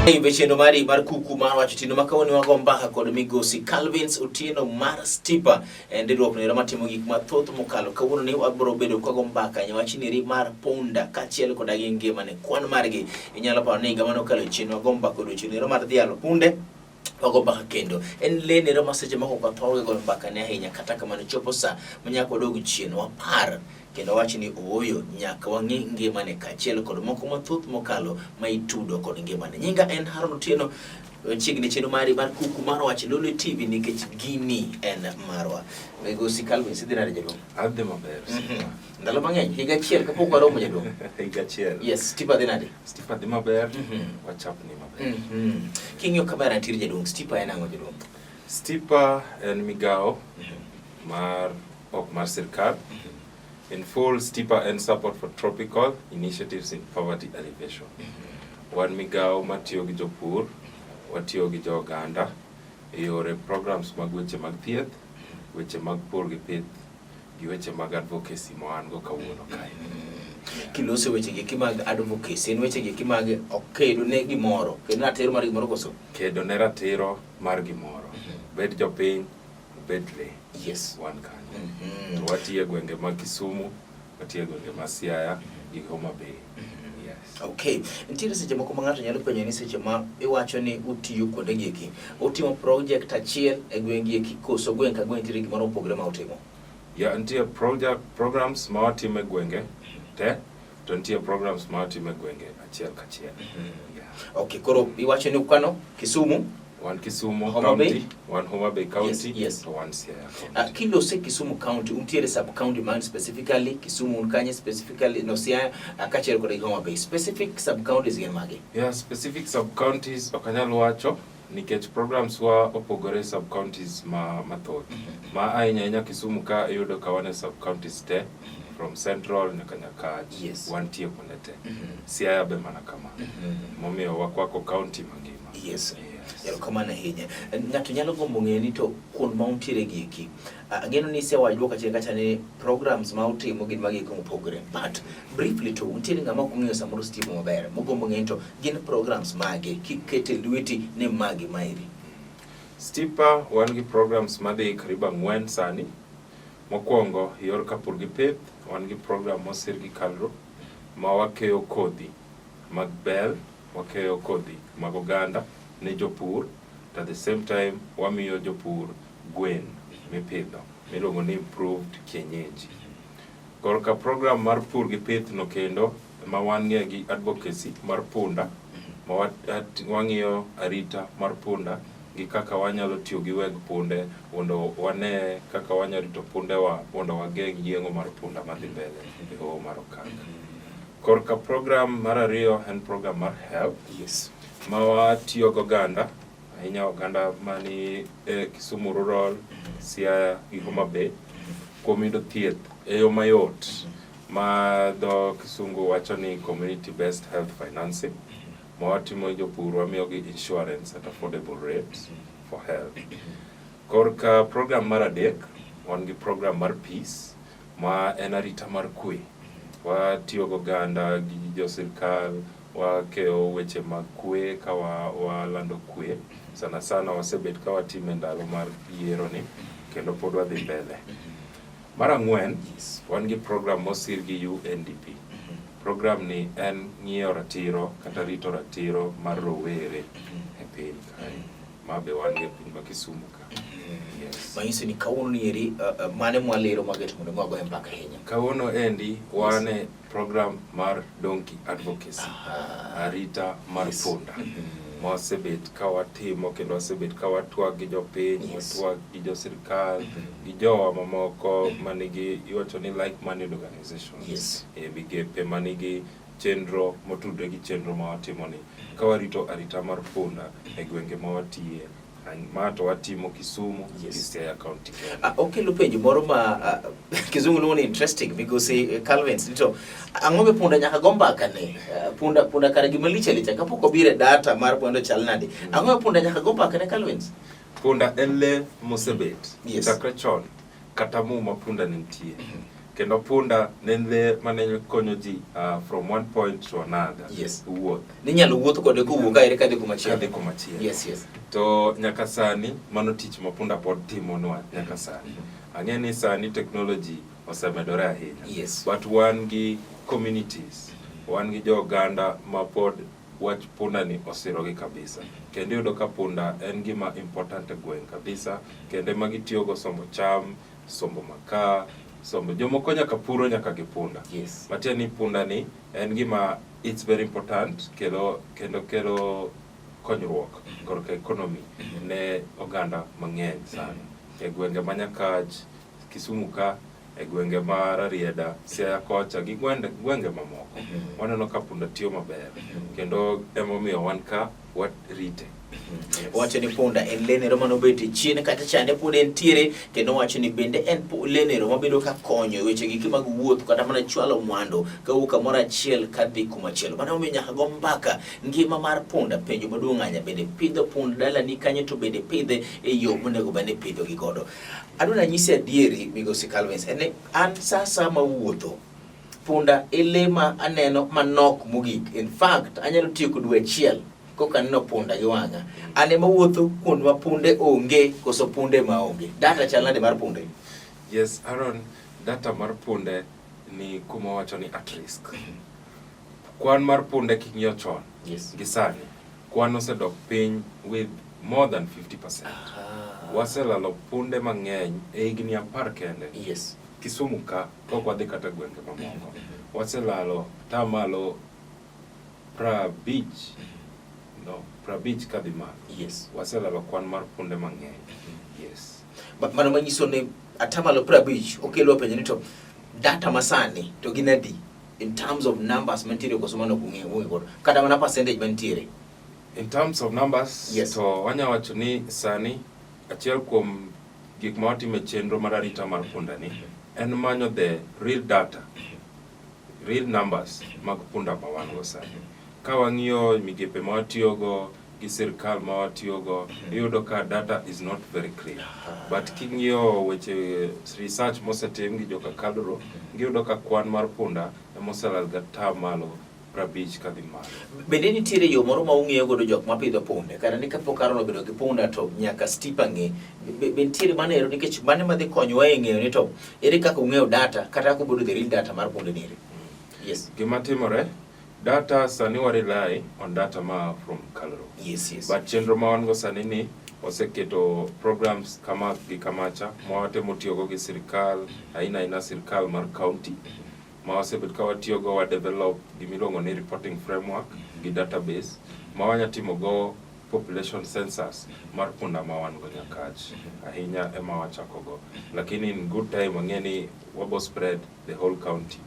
Chenro mar Kuku Mar Wach tino makawoni wago mbaka kod migosi Calvins Otieno mar Stipa ndiro ne matimo gik mathoth mokalo kawuono ni wabro bedo kwago mbaka nyawachiniri mar Punda kachiel kod Ngima ne kwan margi inyalo paro ni gamano kalo chenro wago mbaka kod chenro mar dhialo punde wago mbaka kendo en lenero maseche moko kathoge go mbaka ne ahinya kata kamano chopo sa manyako dog chien wapar kendo wachi ni oyo nyaka wangi Ngima ne kachiel kod moko mathoth mokalo maitudo kod Ngima ne. Nyinga en Haron Otieno chiegni chenro mari mar Kuku Mar Wach Lolwe Tv nikech gini en marwa. Migosi Calvins idhira jadong. Adhe maber. Ndalo mang'eny higa achiel kapok waromo jadong. Higa achiel. Yes, Stipa dhi nade? Stipa dhi maber. Wachapni maber. King'iyo kamera nitie jadong. Stipa en ang'o jadong? Stipa en migao mar ok mar sirkal. In full, Stipa and support for tropical initiatives in poverty alleviation. Wan migao matiyo gi jopur, watiyo gi joganda, yore programs mag weche mag thieth, weche mag pur gi pith, gi weche mag advocacy moan go kawuono kae. Kilose weche gi mag advocacy, en weche gi mag okedo ne gimoro, kendo ratiro mar gimoro koso? Kedo ne ratiro mar gimoro. Bed jopiny, bed le. Yes. Wan kanyo. Watiye gwenge mag Kisumu, watiye gwenge mag Siaya, gi Homa Bay. Yes. Okay. Ntiere seche moko ma ng'ato nyalo penjo ni seche ma iwacho ni utiyo kuonde gieki, utimo project achiel e gwengi eki koso gweng ka gweng ntiere gimoro opogore ma utimo? Yeah, ntiere programs ma watimo e gwenge te, to ntiere programs ma watimo e gwenge achiel kachiel. Okay, koro iwacho ni ukano Kisumu, one Kisumu Homa County, Bay? one Homa Bay County, Yes. to one Siaya County. Kilose Kisumu County, untiere sub-county man specifically, Kisumu unkanye specifically, no Siaya, kachiel kod Homa Bay. Specific sub-counties gin mage? Yeah, specific sub-counties okanyal wacho, nikech programs wa opogore sub-counties mathoth. Ma ahinya Kisumu ka iyudo ka wane sub-counties te, from Central nyaka Nyakach, Yes. wantie kuonde te. Siaya be mana kama. Momiyo wakwako county mangima. Yes. Yalo kamana hinya. Ng'ato nyalo gombo ng'eyo ni to kuond ma untiere gieki. Ageno ni sewajwa kachiel kacha ni programs ma utimo gin magi opogore. But briefly to untiere ng'ama ok ong'eyo samoro Stipa maber. Mogombo ng'eyo to gin programs mage kikete lweti ne magi mairi. Stipa wan gi programs madhi kariba 4 sani. Mokwongo yor kapur gi pith, wan gi program mosir gi kalro ma wakeyo kodhi mag bel, wakeyo kodhi mag oganda ne jopur, at the same time wamiyo jopur gwen mipidho miluongo ni improved kienyeji. Korka program mar pur gi pith no kendo ma wan gi advocacy mar punda ma wang'iyo arita mar punda gi kaka wanyalo tiyo gi weg punde mondo wane kaka wanyalo rito pundewa mondo wageng' yieng'o mar punda madhi mbele e hoho mar okanga. Korka program mar ariyo en program mar help. Yes. Ma watiyo gi oganda, ahinya oganda mani Kisumu Rural, Siaya gi Homa Bay, kuom yudo thieth e yo mayot ma dho Kisungu wacho ni community based health financing. Ma watimo jopur wamiyo gi insurance at affordable rates for health. Korka program mar adek, wan gi program mar peace ma en arita mar kwe. Watiyo gi oganda gi jo sirkal, wakeyo weche mag kwe ka walando kwe. Sana sana wasebet ka watime ndalo mar yiero ni kendo pod wadhi mbele. Mar ang'wen, wan gi program mosir gi UNDP. Program ni en ng'iyo ratiro kata rito ratiro mar rowere e piny kae. Ma be wan gi piny ma Kisumu ka. Yes. Manyiso ni kawuono ni eri mane mwalero maget mondo mwago mbaka hinya. Kawuono endi wane program mar donkey advocacy. Arita mar punda. Ma wasebet ka watimo kendo wasebet ka watwak gi jopiny, watwak gi jo sirkal, gi jowa mamoko manigi iwacho ni like-minded organizations. Yes. Migepe manigi chenro motudre gi chenro ma watimo ni. Ka warito arita mar punda e gwenge ma watiye. Ma to watimo Kisumu, Siaya County. Okelo penjo moro ma Kizungu luongo ni interesting because Calvins Rito ang'o be punda nyaka go mbaka ne punda kare gima liche kapok obire data mar punda chal nade ang'o be punda nyaka go mbaka ne Calvins? Punda en le mosebet Yes. chakre chon kata mu ma punda nitie Kendo punda nende mane konyo ji from one point to another. Yes. Wuoth. Ninyalo wuotho kode kuwuok kae kadhi kumachielo. Kadhi kumachielo. Yes, yes. To nyaka sani mano tich ma punda pod timonwa nyaka sani. Ang'e ni sani technology osemedore ahinya. Yes. But wan gi communities, wan gi jo Uganda ma pod wach punda ni osirogi kabisa. Kendo yudo ka punda en gima important e gweng' kabisa. Kendo ema gitiyogo sombo cham, sombo makaa, sombo jomoko nyaka puro nyaka gi punda. Yes. Matieni punda ni en gima it's very important kendo kelo konyruok korka economy ne oganda mang'eny sana. E gwenge ma Nyakach, Kisumu ka, e gwenge ma Rarieda, Siaya kocha gi gwenge mamoko. Waneno ka punda tiyo maber. Kendo emomiyo wan ka wat rite. Wacho ni punda en lenero manobeti chien kata chande pod entiere, kendo wacho ni bende en lenero mabedo ka konyo weche giki mag wuoth kata mana chwalo mwando kawuok kamoro achiel kadhi kumachielo. Mano omiyo nyaka go mbaka ngima mar punda penjo maduong' ahinya, bende pidho punda dalani kanyo to bende pidhe e yo monego bende pidho gi godo. Adwaro nyisi adieri migosi Calvins, an sasa ma wuotho punda elema aneno manok mogik. In fact anyalo tiyo kod dwe achiel koka neno punda gi wang'a. Ane mawuotho kuond ma punde onge koso punde ma onge. Data chalnade mar punde? Yes, Aaron, data mar punde ni kuma wacho ni at risk. Kwan mar punde king'iyo chon. Yes. Gisani. Kwan osedok piny with more than 50%. Waselalo punde mang'eny e higni 10 kende. Yes. Kisumu ka pok wadhi kata gwenge mamoko. Waselalo tamalo Beach. No, Beach kadhi malo. Yes. Waselalo kwan mar punde mang'eny. Yes. Mano manyiso ni atamalo Beach okelo penjo ni to data masani to ginadi in terms of numbers mantiere koso mano kung'e godo kata mana percentage mantiere. In terms of numbers, yes. To wanyawacho ni sani achiel kuom gik ma watime chenro mar arita mar punda ni en manyo the real data, real numbers mag punda ma wan go sani. Ka wang'iyo migepe ma watiyogo gi sirkal ma watiyogo, iyudo ka data is not very clear. But king'iyo weche research mosetim gi joka kadro, giyudo ka kwan mar punda emoselal gata malo 50 kadhi malo. Bende nitiere yo moro ma ung'iyo godo jok ma pidho punde kata ni kapok arono bedo gi punda to nyaka stipa ng'e. Be nitiere manero nikech mane madhi konyowa e ng'eyo ni to ere kaka ung'eyo data kata kaka ubedo the real data mar punde nere? Yes. Gima timore, data sani wa rely on data ma from Kalro. Yes, yes. But chenro ma wan go sani ni oseketo programs kama gi kamacha ma watemo tiyogo gi sirkal, aina sirkal mar county. Ma wasebet ka watiyogo wa develop gimiluongo ni reporting framework gi database ma wanya timogo population census mar punda ma wan go Nyakach. Ahinya ema wachakogo. Lakini in good time wang'eni wabo spread the whole county,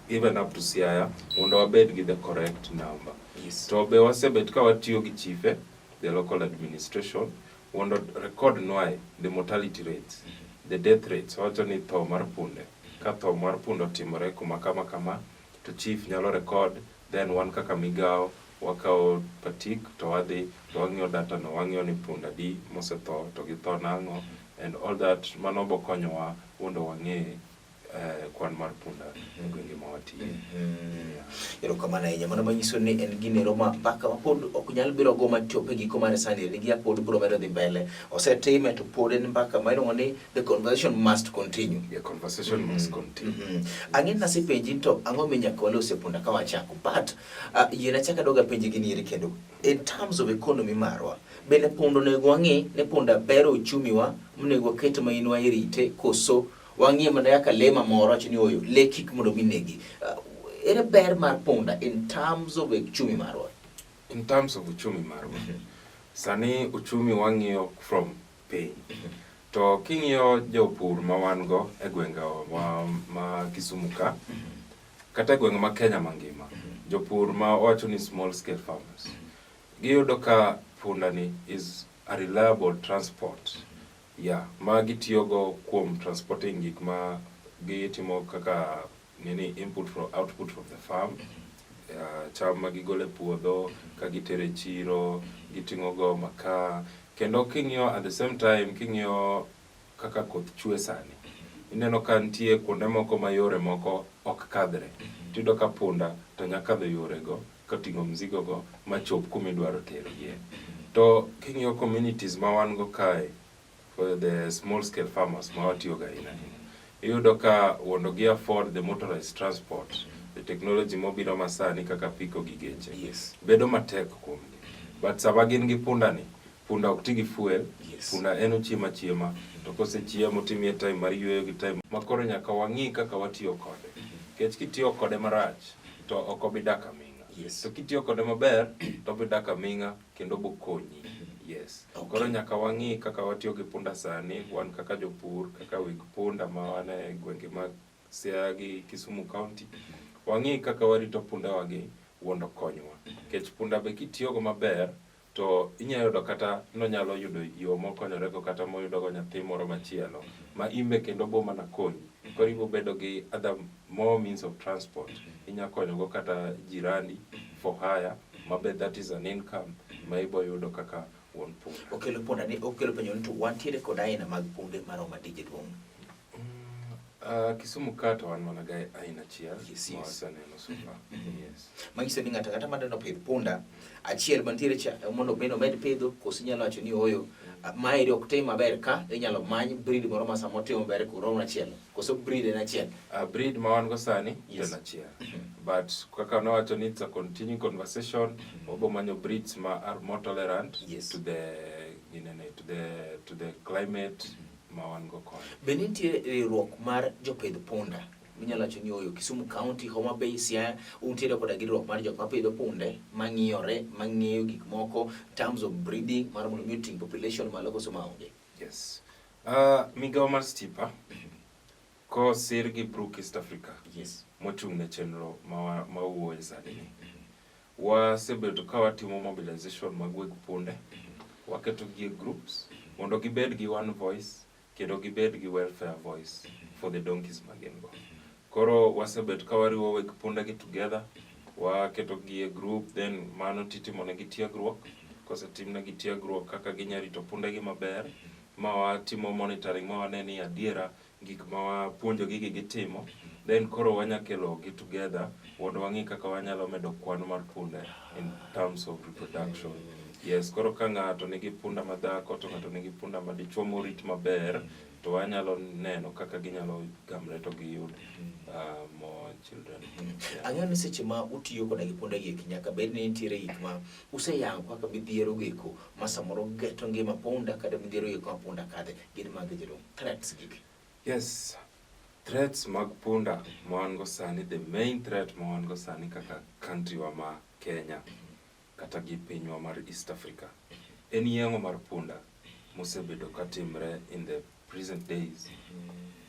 even up to Siaya, mondo wabed gi the correct number. Yes. To be wasebet ka watiyo gi chife, the local administration, mondo record nwae the mortality rates, the death rates, wacho ni tho mar punde. Ka tho mar punde otimore kuma kama, to chief nyalo record, then wan kaka migao, wakao patik, to wadhi, to wang'iyo data no, wang'iyo ni punda di mosetho, to githo nang'o, and all that manobo konyowa, mondo wang'e kwan mar punda gwenge ma watiye. Ero kamana ahinya, mano manyiso ni en ginero ma mbaka pod ok nyal biro go machope giko mar sani ni gia pod biro medo dhi mbele. Osetime to pod en mbaka ma iluongo ni the conversation must continue. The conversation must continue. Ang'e nasi penji to ang'o minyaka walose punda ka wachako, but yiena chaka doga penji gini ere kendo in terms of economy marwa bende punda onego wang'e ne punda bero uchumi wa mnego keto mainwa irite koso wang'ie mana yaka lema moro achini oyo le kik mondo minegi. Ere ber mar punda in terms of uchumi marwa? In terms of uchumi marwa, sani uchumi wang'iyo from pay. To king'iyo jopur ma wan go e gwenge ma Kisumu ka, kata gwenge ma Kenya mangima, jopur ma wacho ni small scale farmers, giyudo ka punda ni is a reliable transport. Yeah, ma gitiyogo kuom transporting gik ma gitimo kaka input from output from the farm. Cham ma gigole puodho ka gitere chiro, giting'o go makaa. Kendo king'iyo at the same time king'iyo kaka koth chwe sani. ineno ka nitie kuonde moko ma yore moko ok kadhre. Tiyudo ka punda to nyaka kadho yorego kating'o mzigo go machop kuma idwaro terogie. To king'iyo communities ma wan go kae, for the small scale farmers ma watiyoga aina, iyudo ka mondo gi afford the motorized transport, the technology mobiro masani kaka piko gi geche, bedo matek kuomgi. But sama gin gi punda ni, punda ok ti gi fuel, punda en ochiema chiema, to kosechiemo timiye time mar yueyo gi time makoro nyaka wang'i kaka watiyo kode. Kech kitiyo kode marach, to ok obi dak aming'a. To kitiyo kode maber, to obi dak aming'a kendo bokonyi. Koro nyaka wang'i kaka watiyo gi punda sani, wan kaka jopur, kaka weg punda ma wan e gwenge mag Siaya gi Kisumu County. Wang'i kaka warito punda wagi mondo konywa. Kech punda be kitiyogo maber, to inyalo yudo kata nonyalo yudo yo mokonyorego kata moyudo go nyathi moro machielo ma imbe kendo bo mana konyi. Koro ibo bedo gi other more means of transport. Inya konyogo kata jirani for hire, mabe that is an income ma ibo yudo kaka wuon punda. Okelo punda ni okelo penyo ni to wantiere kod aina mag punde maromo adek duong'. Kisumu kato wan mana ga aina achiel ma waseneno supa. Manyiso ni ng'ato kata madwaro pidh punda achiel mantiere cha mondo med pidho, koso inyalo wacho ni oyo maeri ok tim maber ka inyalo many breed moro ma samo timo maber kurom achiel, koso breed en achiel. Breed ma wan go sani en achiel. But kaka nawacho ni it's a continuing conversation, obo manyo breeds ma are more tolerant to the climate ma wan go kon. Be nitie riwruok mar jopidh punda? Minyalo wacho ni oyo Kisumu County, Homa Bay, Siaya, untiere koda riwruok mar jok mapidho punde mang'iyore, mang'eyo gik moko terms of breeding mar mondo meeting population malo koso maonge? Yes. Migawo mar Stipa ko sir gi Brook East Africa. Mochung' ne chenro ma wuoye sani ni. Wasebedo ka watimo mobilization mag weg punde. Waketo gi groups mondo gibed gi one voice, kendo gibed gi welfare voice for the donkeys magin go. Koro wasebet ka wariwo weg punda gi together, waketo gi e group, then mano titimo ne gi tiegruok. Kosetim ne gi tiegruok kaka ginyarito punda gi maber, ma watimo monitoring ma wane ni adiera gik ma wapuonjo gi gitimo. Then koro wanyakelo gi together mondo wang'i kaka wanyalo medo kwan mar punda in terms of reproduction. Koro ka ng'ato nigi punda madhako to ng'ato nigi punda madichuo morit maber, to wanyalo neno kaka ginyalo gamre to giyud more children. Ang'eyo ni seche ma utiyo koda gi punda gi nyaka bed ni nitiere gik ma useyango kaka midhiero geko ma samoro geto ngima punda kata midhiero geko ma punda kadhe, gin mag jodong threats gigi. Threats mag punda ma wan go sani, the main threat ma wan go sani kaka country wa ma Kenya kata gi pinywa mar East Africa en yeng'o mar punda mosebedo katimre in the present days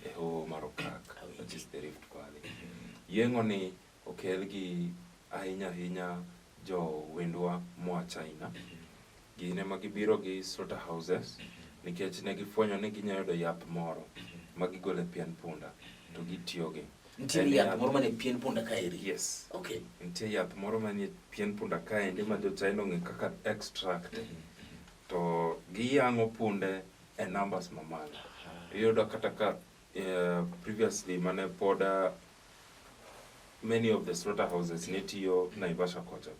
e hoho mar Okak, which is the Rift Valley. Yeng'o ni okel gi ahinya jo wendwa moa China. Gine ma gibiro gi slaughterhouses nikech ne gifwenyo ni ginyalo yudo yath moro ma gigole pien punda to gitiyogi. Nitiere yath moro mane pien punda kaeri? Yes. Okay. Nitiere yath moro mane pien punda kaendi ma jo China ong'e kaka extract. To giyang'o punde e numbers mamalo. Iyudo kata ka previously mane poda many of the slaughterhouses nitiyo Naivasha kocha.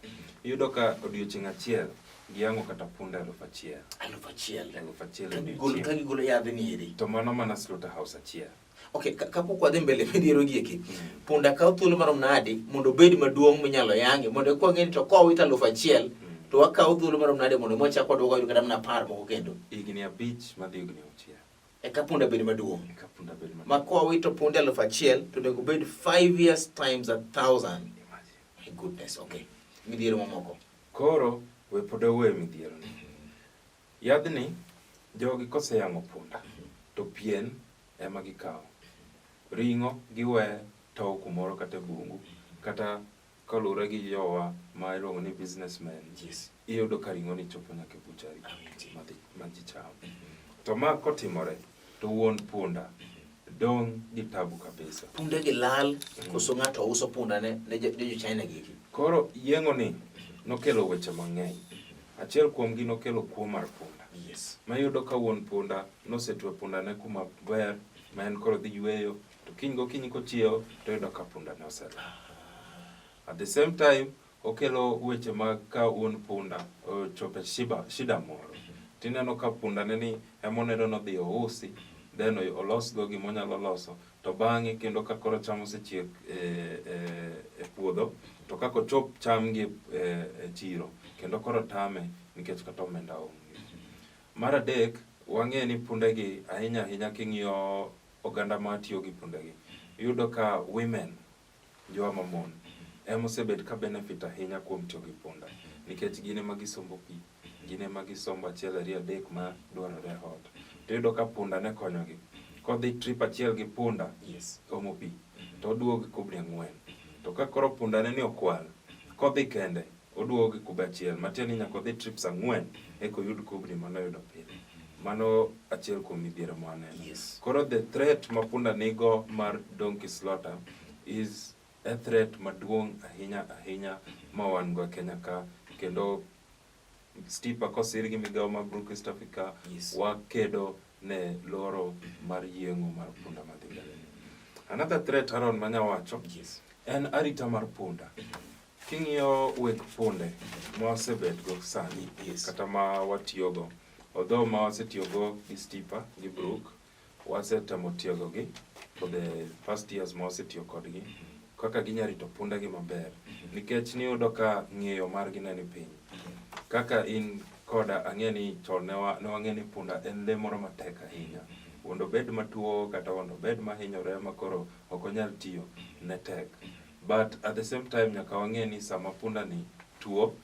Iyudo ka odiochieng' achiel giyang'o kata punda 1,000. 1,000. Ka gigolo yadhe ni eri. To mano mana slaughterhouse achiel. Okay, kapok wadhi mbele midhiero gieki. Punda kawo thuolo marom nade mondo bed maduong' minyalo yangi mondo kwa ng'eni to kowita 1,000 to wakawo thuolo marom nade mondo mwachak wadwoko yudo kata mana 10 moko kendo. Higni 5 madhi higni 6. Eka punda bed maduong'. Ma kowito punda 1,000 to nego bed 5 years times 1,000. My goodness, okay. Midhiero mamoko. Koro we poda we midhiero ni. Yadhni jogi koseyang'o punda to pien ema gikawo. Ring'o giwe tow kumoro kata bungu kata kalure gi jowa ma iluongo ni businessmen. Iyudo ka ring'o ni chopo nyaka e buchari ma ji chamo. To ma kotimore to wuon punda dong' gi tabu kabisa. Punda gi lal koso ng'ato uso punda ne jo China gigi. Koro yeng'o ni nokelo weche mang'eny. Achiel kuom gi nokelo kuo mar punda. Ma iyudo ka wuon punda nosetwe punda ne kuma ber ma en koro dhi yweyo, to kiny gokinyi kochiewo to yudo ka punda ne oselal. At the same time, okelo weche mag ka un punda ochope shida moro. Tineno ka punda neni emonedo nodhi ousi, then olos go gimonyalo loso, to bang'e kendo ka koro cham osechiek e puodho, to kako chop cham gi e chiro, kendo koro tame nikech kata omenda onge. Mar adek, wang'e ni pundegi ahinya ahinya king'iyo oganda ma tiyo gi pundegi, yudo ka women, jowa mamon, emosebet ka benefit ahinya kuom tiyo gi punda, nikech gine ma gisombo pi, gine ma gisombo achiel ariyo adek ma dwarore ot. To yudo ka punda ne konyogi. Kodhi trip achiel gi punda, omo pi, to oduogo gi kubni 4. To ka koro punda ne ni okwal, kodhi kende, oduogo gi kube achiel, matieni nyaka odhi trips 4 eko yud kubni mano yudo pile. Mano achiel kuom midhiero mwaneno. Koro the threat ma punda nigo mar donkey slaughter is a threat maduong' ahinya ahinya ma wan go Kenya ka, kendo stipa kosir gi migao ma Brook East Africa, wakedo ne loro mar yieng'o mar punda madhi mbele. Another threat Aaron manyawacho, en arita mar punda. King'iyo weg punde ma wasebet go sani, kata ma watiyogo, although ma wasetiyogo gi stipa gi Brook, wasetemo tiyogo gi for the first years ma wasetiyo kodgi, kaka ginyarito punda gi maber, nikech niyudo ka ng'eyo margi ne ni piny. Kaka in koda ang'e ni chon ne wang'e ni punda en le moro matek ahinya. Mondo bed matuo kata mondo bed mahinyore makoro ok onyal tiyo ne tek. But at the same time nyaka wang'e ni sama punda ni tuo,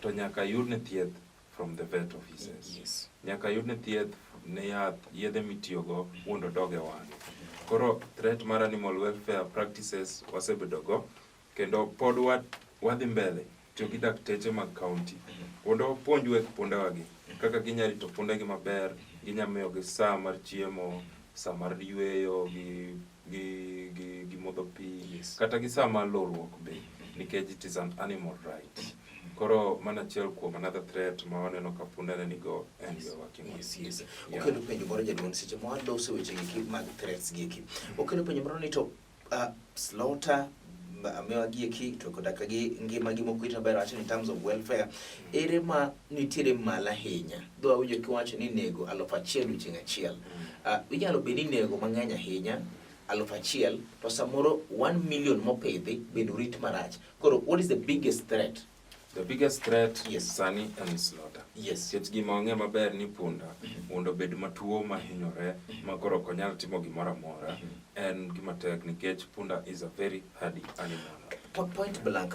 to nyaka yud ne thieth from the vet offices. Nyaka yud ne thieth ne yedhe mitiyogo mondo doge wang'. Koro threat mar animal welfare practices wasebedogo, kendo pod wadhi mbele tiyo gi dakteche mag county mondo puonj weg punda wagi kaka ginyarito punda gi maber, ginyamiyo gi saa mar chiemo, saa mar yweyo gi modho pi, kata gi saa mar lorruok be, nikech it is an animal right. Koro mana achiel kuom another threat ma waneno ka punda ne nigo en yo working with. Okelo penjo moro jaduong' seche ma waloso weche gi mag threats gi. Okelo penjo moro ni to slaughter amewa gieki to kodaka gi ngima gi mokwita maber wacho in terms of welfare, ere ma nitiere mala ahinya dho awinjo kiwacho ni nego 1,000 chieng' achiel. Inyalo bed ni nego mang'eny ahinya 1,000 to samoro 1 million mopidhi bendo rit marach. Koro what is the biggest threat? The biggest threat sani en slaughter. Kech gima wang'e maber ni punda mondo bed matuo mahinyore makoro ok onyal timo gimoro amora, en gima tek nikech punda is a very hardy animal. Point blank,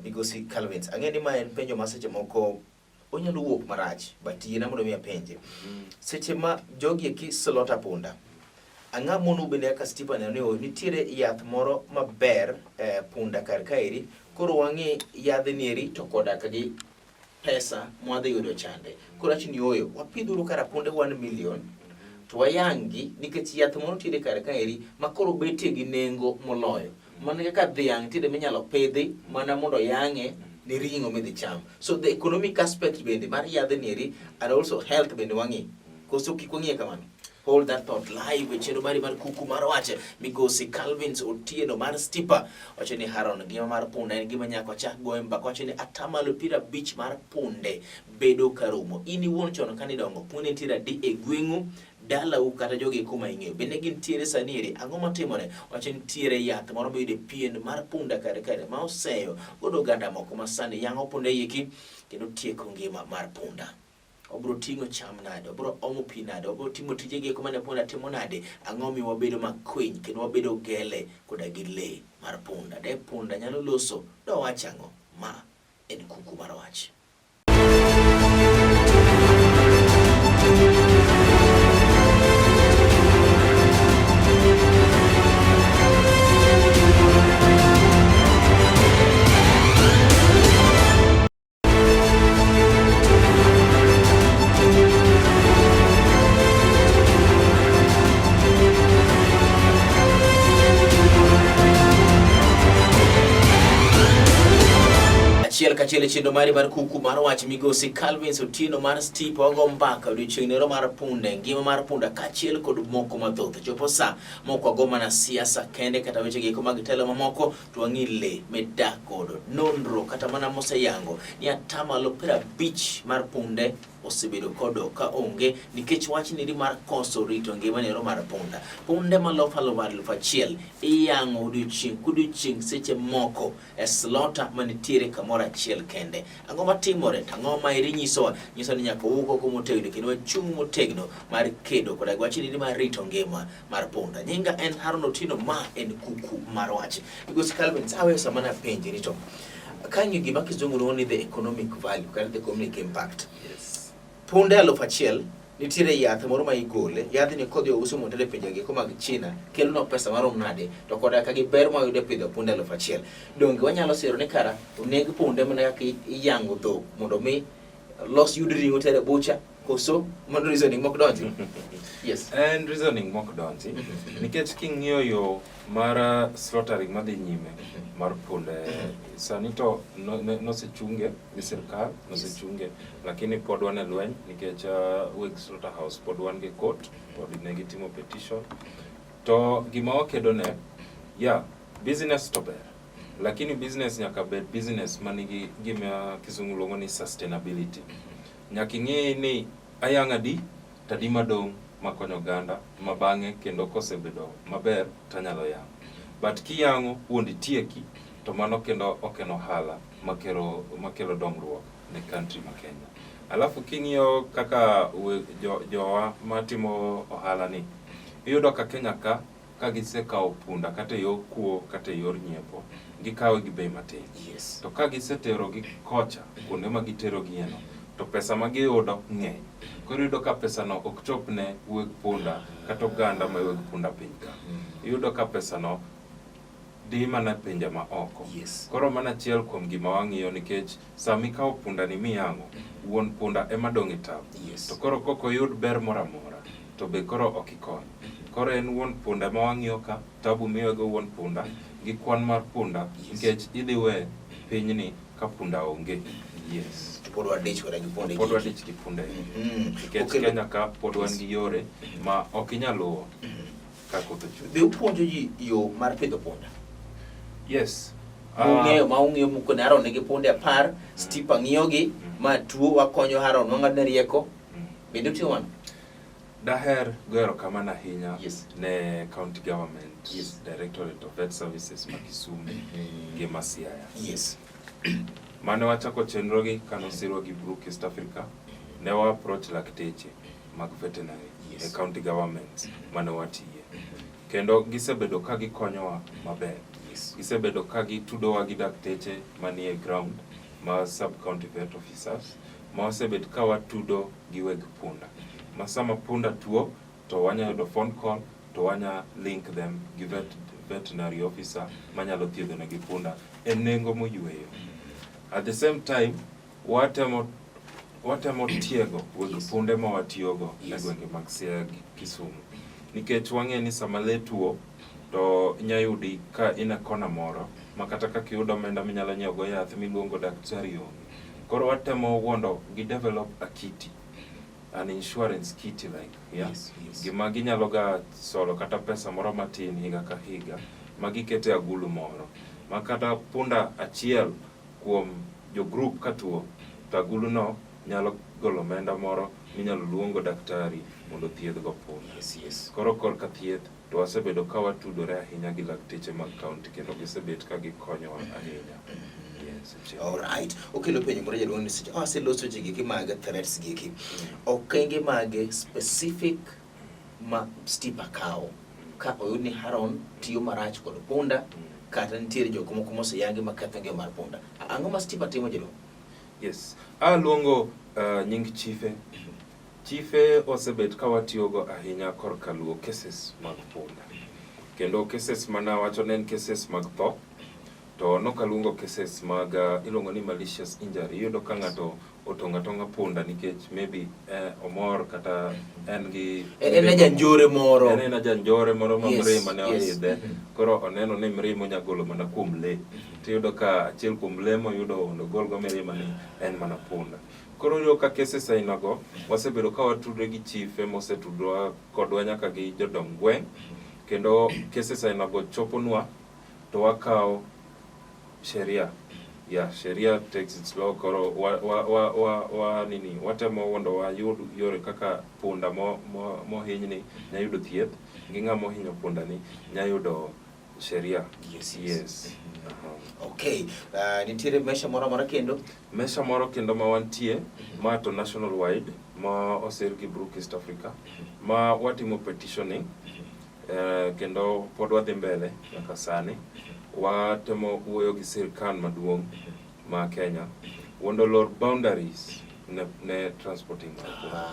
Bigosi Calvins, ang'e ni ma en penjo ma seche moko onyalo wuok marach, but yiena mondo mi apenje. Seche ma jogi eki slaughter punda, ang'a mono bende aka stipa ne nitiere yath moro maber punda kar kaeri, koro wang'e yadhe nieri to koda kagi pesa mwadhi yudo chande. Koro achini oyo, wapidhuru kara punde 1 million, to wayangi nikech yath moro tiere kar kaeri makoro betie gi nengo moloyo. Mana kaka dhiang' tiere minyalo pidhi mana mondo yang'e ni ring'o midhi cham. So the economic aspect bende mar yadhe nieri and also health bende wang'e. Koso kik wang'e kamano. Hold that thought live with Chenro Kuku Mar Wach, Migosi Calvins Otieno mar stipa. Wacho ni Haron ngima mar punda en gima nyako chak goe mbaka. Wacho ni atamalo 50 mar punde bedo karumo. Ini wuon chon kanidongo punde tira di e gweng'u dala u kata jogi kuma ing'eyo. Bende gin tiere sanieri ang'o matimore? Wacho ni tiere yath moro bide pien mar punda kare ma oseyo godo ganda moko masani yang'o punde yiki kendo tieko ngima mar punda. Obro tingo cham nade, obro omo pi nade, obro timo tijegi kuma ne punda timo nade, ang'o mi wabedo makwiny kendo wabedo gele koda gi le mar punda. De punda nyalo loso do wachang'o ma en Kuku Mar Wach. Kachiel chenro mari mar kuku mar wach migosi Calvins Otieno mar Stipa ogo mbaka odiochieng' mar Punda, ngima mar Punda kachiel kod moko mathoth. Chopo sa moko ago mana siasa kende kata weche giko mag telo mamoko to wang'i le medak godo. Nonro kata mana moseyango ni 50% mar punde osebedo kodo ka onge nikech wach ni mar koso rito ngima nero mar punda. Punde malofa 1,000 iyango odiochieng' seche moko e slaughter manitiere kamora achiel kende. Ang'o matimore? Tang'o ma iri nyiso ni nyaka wuok ko motegno kendo wachung' motegno mar kedo koda wach ni mar rito ngima mar punda. Nyinga en Chenro Otieno, ma en Kuku Mar Wach. Because Calvin sawe samana penji Rito. Kanyo gima kizungu ni the economic value kata the economic impact. Yes. Punde 1,000 nitiere yath moro ma igole, yath ni kodhi ouso mondo e pinje giko mag China, kelo no pesa marom nade, to koda ka gi ber ma yudo pidho punde 1,000. Donge wanyalo siro ni kara oneg punde mana ka iyango dhok mondo mi los yud ringo tere bucha, koso mondo reasoning mok donji. Yes. And reasoning mok donji. Nikech king'iyo yo mar slaughtering madhi nyime mar punde sani to nosechunge gi sirkal, nosechunge lakini pod wan e lweny nikech weg slaughterhouse pod wan gi court, pod ne gitimo petition. To gima wakedo ne business to ber, lakini business nyaka bed business manigi gima kizungu luongo ni sustainability. Nyaka ing'e ni ayang' adi tadi madong' makonyo ganda mabang'e kendo kosebedo maber tanyalo yang'. But kiyang'o wuondi tieki to mano kendo okeno hala makelo dongruok ne country ma Kenya. Alafu king'iyo kaka jowa matimo ohala ni iyudo ka Kenya ka gisekawo punda kata yo kuo kata yor nyiepo gikawo gi bei matin. Yes. To ka gisetero gi kocha kuonde ma gitero gi eno to pesa ma giyudo ng'eny. Koro iyudo ka pesa no ok chop ne weg punda kata oganda ma weg punda piny ka. Iyudo ka pesa no di mana pinje ma oko. Yes. Koro mana achiel kuom gima wang'iyo nikech sami kawo punda ni miyang'o, wuon punda ema dong' e tabu. Yes. To koro koko yud ber moramora to be koro ok ikony. Koro en wuon punda ma wang'iyo ka, tabu miyo go wuon punda gi kwan mar punda nikech idhi we pinyni ka punda onge. Yes. Pod wadich koda gi punde. Pod wadich gi punde. Nikech Kenya ka pod wan gi yore ma ok inyal luwo ka koth ochwe. Be upuonjo ji yo mar pidho punda? Yes. Ung'eyo muko ne Haron nigi punde 10, Stipa ng'iyogi ma tuo wakonyo Haron wang'adne rieko. Bende utiyo mano? Daher goero kamano ahinya ne county government, Directorate of Vet Services ma Kisumu gi ma Siaya. Yes. Mane wachako chenro gi kanosiro gi Brook East Africa, ne wa approach lakteche mag veterinary e county government mane watiye. Kendo gisebedo ka gikonyowa maber. Gisebedo ka gitudowa gi dakteche manie ground ma sub county vet officers, ma osebed ka watudo gi weg punda. Ma sama punda tuo to wanya yudo phone call to wanya link them gi veterinary officer manyalo thiedho ne gi punda e nengo moyweyo. At the same time, watemo tiego weg punde ma watiyogo e gwenge mag Siaya gi Kisumu. Nikech wang'e ni sama le tuo to nyayudi ka ina kona moro makata ka kiyudo omenda minyalo nyiewo go yath miluongo daktari onge. Koro watemo wondo gi develop a kiti, an insurance kiti gima ginyalo ga solo kata pesa moro matin higa ka higa magikete agulu moro makata punda achiel kuom jo group katuo to agulu no nyalo golo omenda moro minyalo luongo daktari mondo thiedh go punda. Koro korka thieth to wasebedo ka watudore ahinya gi lakteche mag county kendo gisebet ka gikonyowa ahinya. All right. Okelo penjo moro jaduong' ni seche aseloso ji giki mag threats giki. Okenge mag specific ma Stipa kawo ka oyud ni Haron tiyo marach kod punda kata nitiere joko moko moseyangi maketho ngima mar punda. Ang'o ma Stipa timo jaduong'? Yes. Luongo nying Chife osebet ka watiyogo ahinya korka luwo cases mag punda. Kendo cases mana wacho nen cases mag tho, to nokaluongo cases mag iluongo ni malicious injury. Iyudo ka ng'ato otonga punda nikech maybe omor kata en gi en janjore moro en janjore moro ma mrima ne yes. oidhe koro oneno ni mrima nyagolo mana kuom le tiyudo ka achiel kuom le moyudo ondo golgo mirima ni en mana punda. Koro yo ka cases ainago wasebedo ka watudre gi chife mosetudwa kodwa nyaka gi jodong gweng' kendo cases ainago choponwa to wakao sheria sheria takes its law. Koro watemo mondo wayud yore kaka punda mohinyni nyayudo thieth gi ng'ama ohinyo punda ni nyayudo sheria. Yes. Okay, nitiere mesha moro kendo? Mesha moro kendo ma wantie ma to national wide ma oser gi Brook East Africa ma watimo petitioning kendo pod wadhi mbele nyaka sani. Watemo wuoyo gi sirkal maduong' ma Kenya mondo lor boundaries ne transporting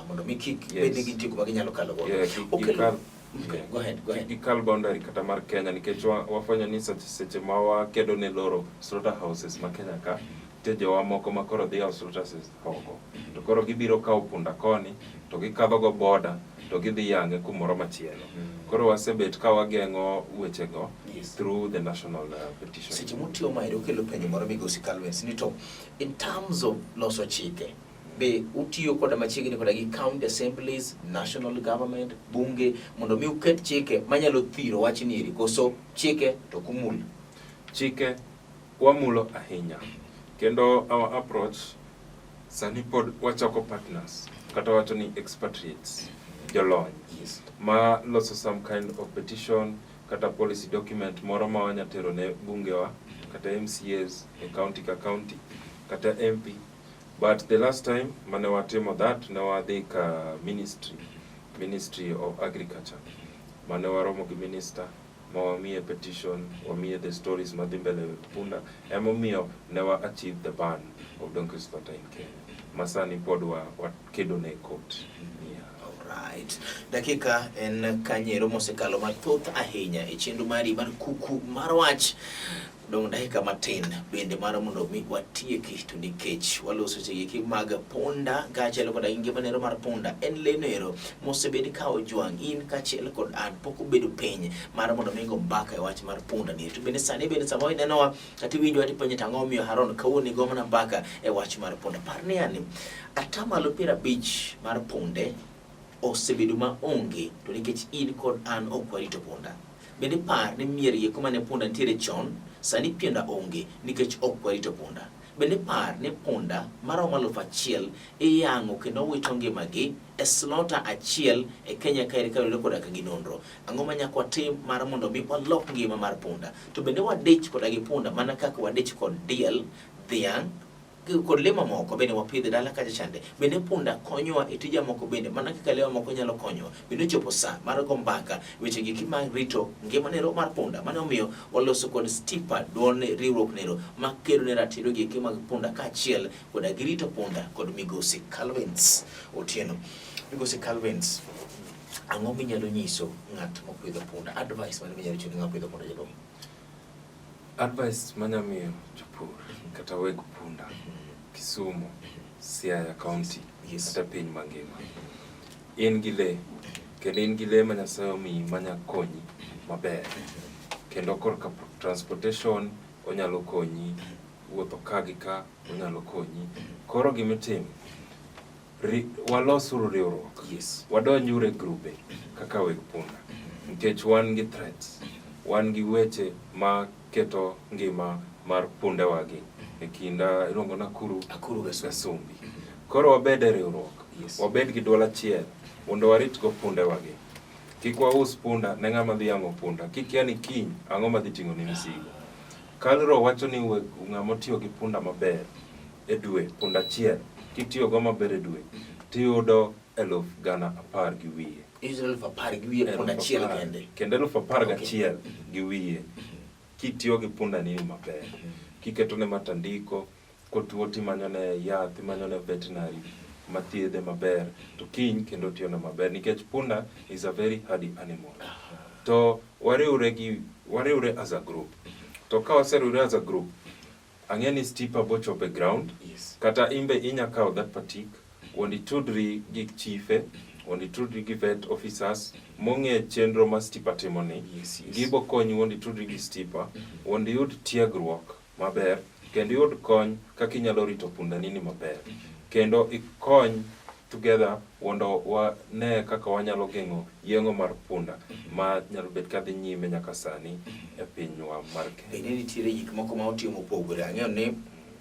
mondo mi kik bed gi tieko ma ginyalo kalo godo. Okay, go ahead. Gikal boundary kata mar Kenya nikech wafwenyo ni seche ma wakedo ne loro slaughterhouses ma Kenya ka te jowa moko ma koro dhi ao slaughterhouses oko to koro gibiro kao punda koni to gikadho go border to gidhi yange kumoro machielo. Koro wasebet ka wageng'o wechego through the national petition. Seche mutiyo maero kelo penjo moro migosi Calvins ni to in terms of loso chike be utiyo koda machiegni koda gi county assemblies, national government, bunge mondo mi uket chike manyalo thiro wachni eri koso chike to kumul? Chike wamulo ahinya kendo our approach sani pod wachoko partners kata wacho ni expatriates jolony ma loso some kind of petition kata policy document moro ma wanyatero ne bungewa kata MCAs e county ka county kata MP. But the last time mane watimo that ne wadhi ka Ministry of Agriculture mane waromo gi minister ma wamiye petition, wamiye the stories madhi mbele punda, emomiyo ne wa achieve the ban of donkey slaughter in Kenya. Masani pod wakedo ne court. Right. Dakika en kanyero mosekalo mathoth ahinya e chenro mari mar Kuku Mar Wach. Dong dakika matin bende mar mondo mi watieki to nikech waloso chike mag punda gachiel kod Ngima nero mar punda en lenero mosebedi kao jwang in kachiel kod an poko bedo piny mar mondo mi go mbaka e wach mar punda ni to bende sani bende samoi nenowa kati winjo ati penye tang'o miyo Haron kawoni go mana mbaka e wach mar punda. Parni ani atamalo 50 mar punde osebedo ma onge to nikech in kod an ok warito punda. Bende par ni mieri kuma ne punda ntiere chon sani pienda onge nikech ok warito punda. Bende par ni punda maromo 1,000 iyango kendo wito ngimagi e slaughter achiel e Kenya kae ka welo koda ka ginonro. Ang'o ma nyaka watim mar mondo mi walok ngima mar punda? To bende wadich koda gi punda mana kaka wadich kod diel, dhiang' kod le mamoko bende wapidhe dala kacha chande. Bende punda konyowa e tija moko bende mana kaka le mamoko nyalo konyowa. Bende chopo saa mar go mbaka weche giki mag rito ngima nero mar punda. Mano omiyo waloso kod stipa duol riwruok nero makelo ne ratiro giki mag punda kaachiel koda gi rito punda kod migosi Calvins Otieno. Migosi Calvins, ang'o minyalo nyiso ng'at mopidho punda? Advice mane minyalo chiwo ne ng'at mopidho punda jadong? Advice manyamiyo jopur kata weg punda Kisumu, Siaya County, kata piny mangima. In gi le, kendo in gi le ma Nyasaye omiyi manya konyi maber. Kendo korka transportation onyalo konyi, wuotho ka gi ka onyalo konyi. Koro gimitimo walosuru riwruok. Wadonjuru e grube kaka weg punda. Nikech wan gi threats, wan gi weche ma keto ngima mar punde wagi e kinda iluongo Nakuru Gasumbi. Koro wabed e riwruok, wabed gi duol achiel mondo warit go punde wagi. Kik waus punda ne ng'ama dhi yang'o punda. Kikia ni kiny ang'o madhi ting'o ni misigo. Kalro wacho ni ng'ama tiyo gi punda maber e dwe, punda achiel kitiyo go maber e dwe tiyudo 10,10 gi wiye. Israel 10 gi wiye punda achiel kende. Kendo 11,000 gi wiye kitiyo gi punda ni maber. Kiketo ne matandiko, kotuo timanyone yath, timanyone veterinary mathiedhe maber, to kiny kendo tiyo na maber. Nikech punda is a very hardy animal. To wariure as a group. To ka waseriure as a group, ang'eni stipa bochope ground. Yes. Kata imbe inya kao that patik. Wondi tudri gi chiefe, wondi tudri gi vet officers, mong'e chenro ma stipa timoni. Yes. Gibo konyi wondi tudri gi stipa, wondi yud tiegruok maber, kendo yud kony kaka inyalo rito punda nini maber. Kendo ikony together wondo wane kaka wanyalo geng'o yeng'o mar punda ma nyalo bet kadhi nyime nyaka sani e pinywa mar Kenya. Bende nitiere gik moko ma otimo mopogore. Ang'eyo ni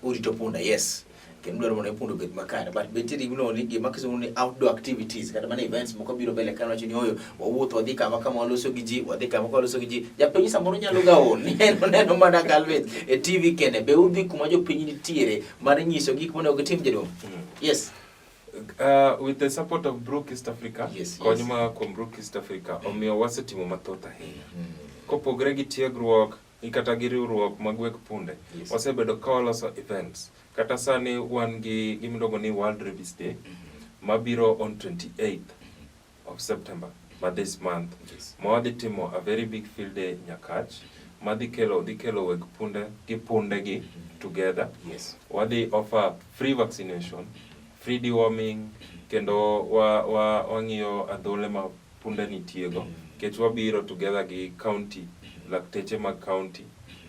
urito punda, yes. Kendo dwaro mondo punda obed makare, but nitiere gino ni gima kisomo ni outdoor activities kata mana events moko biro mbele kanyo wacho ni oyo wawuotho wadhi kama waloso gi ji, wadhi kama waloso gi ji. Japiny samoro nyalo gaon neno mana Galvez e TV kende. Be udhi kuma jopiny nitiere mar nyiso gik monego gitim jadong. Yes. With the support of Brook East Africa, konyma kuom Brook East Africa, omiyo wasetimo mathoth ahinya. Kopogre gi tiegruok, kata gi riwruok mag weg punde, wasebedo ka waloso events. Kata sani wan gi gimiluongo ni World Rabies Day, mabiro on 28th of September, this month. Ma wadhi timo a very big field day Nyakach, dhi kelo weg punde gi punde gi together. Wadhi offer free vaccination, free deworming, kendo wang'iyo adhole ma punde nitiego. Kech wabiro together gi county, lakteche mag county,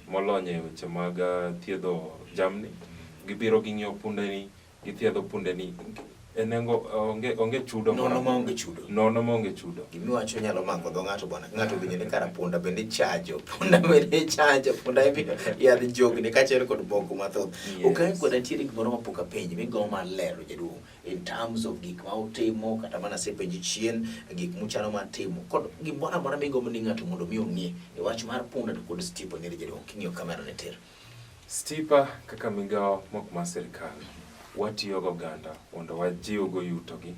molonye weche mag thiedho jamni. Gibiro ging'iyo punde ni, githiedho punde ni. Enengo onge chudo nono ma onge chudo. Nono ma onge chudo. Gimiwacho nyalo mako dho ng'ato bwana. Ng'ato winjo ni kara punda bende chajo. Punda bende chajo. Punda ibiro yadh jogni kaachiel kod moko mathoth. Okay, kod nitiere gimoro mapok apenji migo mar lero jaduong' in terms of gik ma utimo kata mana sepenji chien, gik muchano mar timo kod gimoro amora migo ni ng'ato mondo mi ong'e e wach mar punda to kod stipa ne jaduong' king'iyo kamera ne ter. Stipa kaka migawo mok mar sirkal watiyo go ganda mondo wajiw go yuto gi,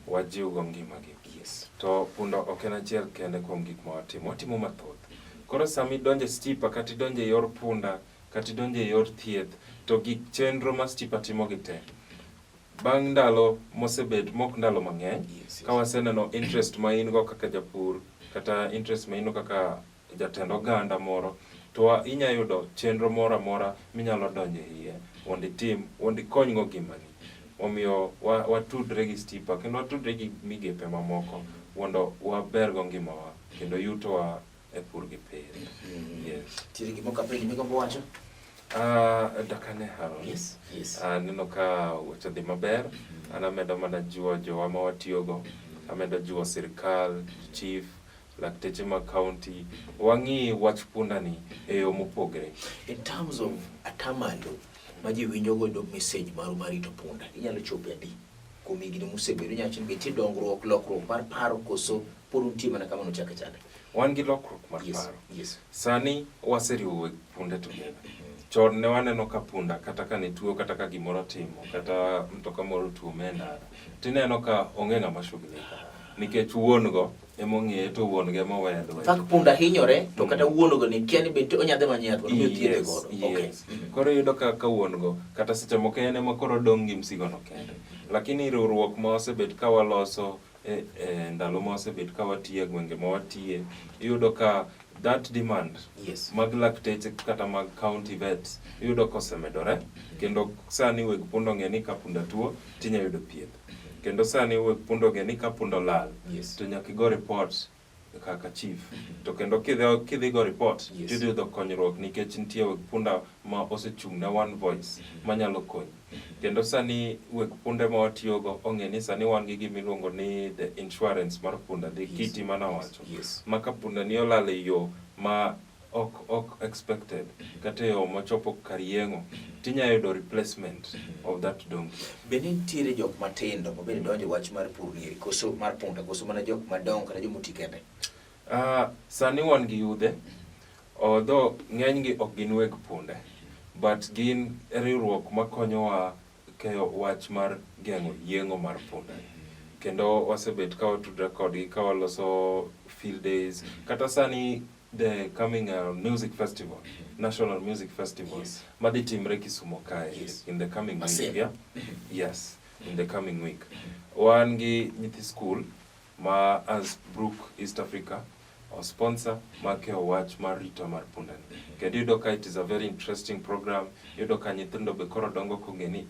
wajiw go ngima gi. To punda ok en achiel kende kuom gik ma watimo mathoth. Koro sami donje stipa kati donje yor punda, kati donje yor thieth, to gik chenro ma stipa timo gi te. Bang' ndalo mosebed mok ndalo mang'eny, ka waseneno interest ma in go kaka japur, kata interest ma in go kaka jatend oganda moro, to inya yudo chenro moro amora minyalo donje iye, wondi kony go ngimani. Omiyo watudre gi stipa, kendo watudre gi migepe mamoko, mondo waber go ngimawa, kendo yutowa e pur gi pith. Tiri gimoko apenji migombo wacho? Dakane haro. Neno ka weche dhi maber, an amedo mana jiwo jowa ma watiyogo, amedo jiwo sirkal, chief, lakteche mag county, wang'i wach punda ni e yo mopogre. In terms of atamalo, ma ji winjo godo message maru mar rito punda, inyalo chope adi kuom higni mosebedo? Inyalo wacho ni nitie dongruok, lokruok mar paro koso pod nitie mana kama nochake chande? Wan gi lokruok mar paro. Sani waseriwo weg punde together. Chon ne waneno ka punda kata ka ne tuo, kata ka gimoro timo, kata mtoka moro tuo menda, tineno ka onge ng'ama shughulika. Nikech wuon go emong'eye, to wuon ge mowedo. Fak punda hinyore to kata wuon go ni kia ni bende onyadhe manyath mondo thiedhe godo. Koro yudo ka wuon go kata seche moko en ema koro dong' gi msigo no kende. Lakini riwruok ma osebet ka waloso ndalo ma osebet ka watiye gwenge ma watiye, iyudo ka that demand mag lakteche kata mag county vets iyudo kosemedore, kendo sani weg punda ong'e ni ka punda tuo tinya yudo thieth. Kendo sani weg punda ong'e ni ka punda lal to nyaka igo report kaka chief. To kendo kidhi go report tiyudo konyruok, nikech nitie weg punda ma osechung' ne one voice manyalo konyi. Kendo sani weg punde ma watiyogo ong'e ni sani wan gi gimiluongo ni the insurance mar punda, the kiti mana wacho. Ma ka punda ni olal e yo ma ok expected, kata yo machopo kar yeng'o, tinya yudo replacement of that donkey. Bende nitiere jok matindo ma bende donjo wach mar pur ni koso mar punda, koso mana jok madongo kata jomoti kende? Sani wan gi yudhe, although ng'eny gi ok gin weg punde, but gin riwruok makonyowa keyo wach mar geng'o yeng'o mar punda. Kendo wasebet ka watudre kodgi ka waloso field days, kata sani the coming music festival, national music festival, madhi timre Kisumo kae in the coming week. In the coming week. Wan gi nyithi school ma as Brook East Africa, o sponsor make wach mar Rito mar Punda ni. Kendo yudo ka it is a very interesting program. Yudo ka nyithindo be koro dongo kongeni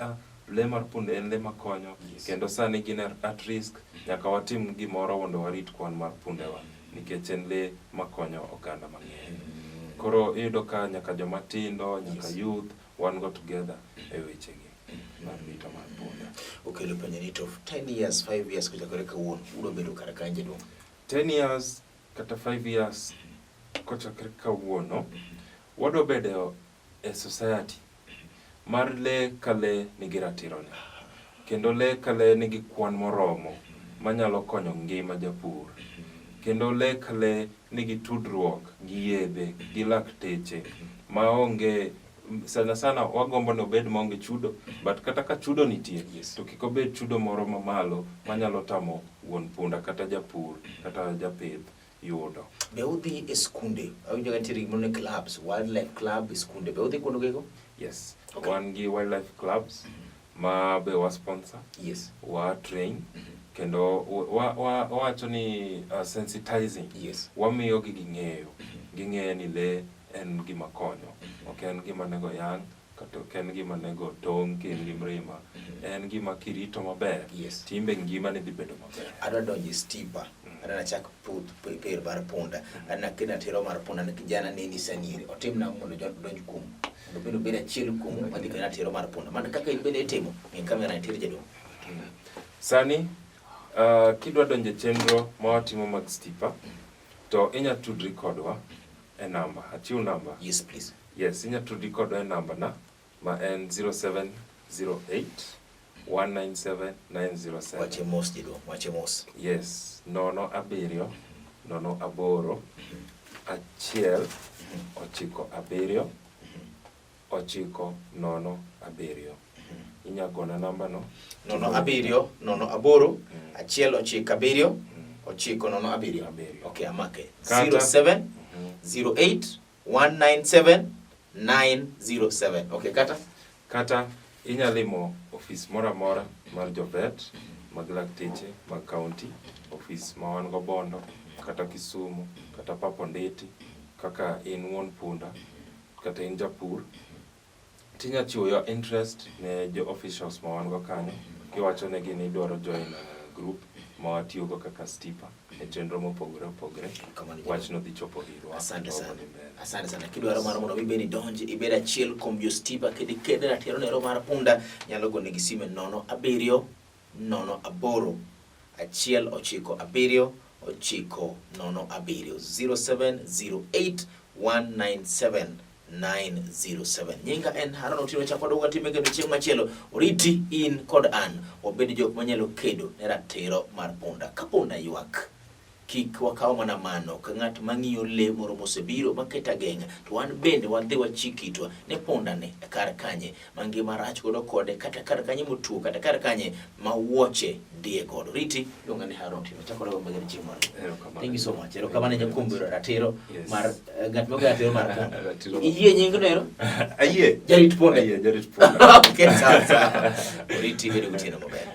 le mar punda en le makonyo, kendo sani gin at risk, nyaka watim gimoro mondo warit kwan mar pundewa nikech en le makonyo oganda mang'eny. Koro iyudo ka nyaka joma tindo, nyaka youth, wan go together e wechegi mar Rito mar Punda. Okelo penjo ni to 10 years, 5 years kochakore kawuono, udo bedo kar kanje dong? 10 years kata 5 years kochakore kawuono, wado bedo e society mar le ka le nigi ratirone. Kendo le ka le nigi kwan moromo manyalo konyo ngima japur. Kendo le ka le nigi tudruok gi yedhe, gi lakteche, maonge sana wagombo no bed maonge chudo, but kata ka chudo nitie, to kik obed chudo moro mamalo manyalo tamo wuon punda kata japur kata japith yudo. Be udhi e skunde, awinjo ka nitie gimoro ne clubs, wildlife club e skunde, be udhi kuonde gego? Yes. Okay. Wan gi wildlife clubs ma be wa sponsor. Yes. Wa train. Kendo wacho ni sensitizing. Yes. Wamiyo gi ging'eyo ni le en gima konyo. Ok en gima nego yang, kata ok en gima nego tong' ken gi mrima. En gima kirito maber. Yes. Timbe ngima ni dhi bedo maber. Adwa donjo stipa. Adana chak puth per mar punda. Adana kena tero mar punda ne kijana neni saniri. Otim na mondo donj kum. Mondo bedo achiel kum madhi kena tero mar punda. Mana kaka ibende itimo, ng'e kamera nitie jadong. Sani kidwa donjo chenro ma watimo mag stipa, to inya tudri kodwa e namba, achiu namba. Yes, please. Yes, inya tudri kodwa e namba na ma en 0708 197 907. Wache mos jadong, wache mos. Yes, 07 08 1 ochiko abiriyo 907. Inya gona namba no 07 08 1 ochiko abiriyo 907. Okay, amake 07 08 197 907. Okay, kata inya limo office mora mar jovet mag lakteche mag county, office ma wan go Bondo kata Kisumu kata Papo Ndeti, kaka in wuon punda kata in japur, tinya chiwo your interest ne jo officials ma wan go kanyo, kiwacho ne gini idwaro join group ma watiyo go kaka stipa e chenro mopogore opogore. Wach no dhi chopo irwa. Asante sana. Kidwaro mar mondo ibeni donji ibeda achiel kuom jo stipa kede ratiro nero mar punda, nyalo gone gi sime 07 08 1 ochiko abiriyo 907 0708 197 907. Nyinga en Haron Otino chakwa uga time geno chieng machielo. Oriti in kod an obed jok manyalo kedo ne ratiro mar punda. Ka punda ywak, kik wakaw mana mano ka ng'at mang'iyo le moro mosebiro maketa genga, to wan bende wadhi wachikitwa ne punda ne kar kanye mangima rach godo kode, kata kar kanye motuo, kata kar kanye ma wuoche die godo. Riti donga ni Haron Otino chakwa uga magana chieng moro. Thank you so much. Ero kamane jakumbiro ratiro mar ng'at moga ratiro mar punda. Iye nyingo nero? Aye. Jarit punda. Aye, jarit punda. Okay, sawa. Oriti bedo gutieno maber.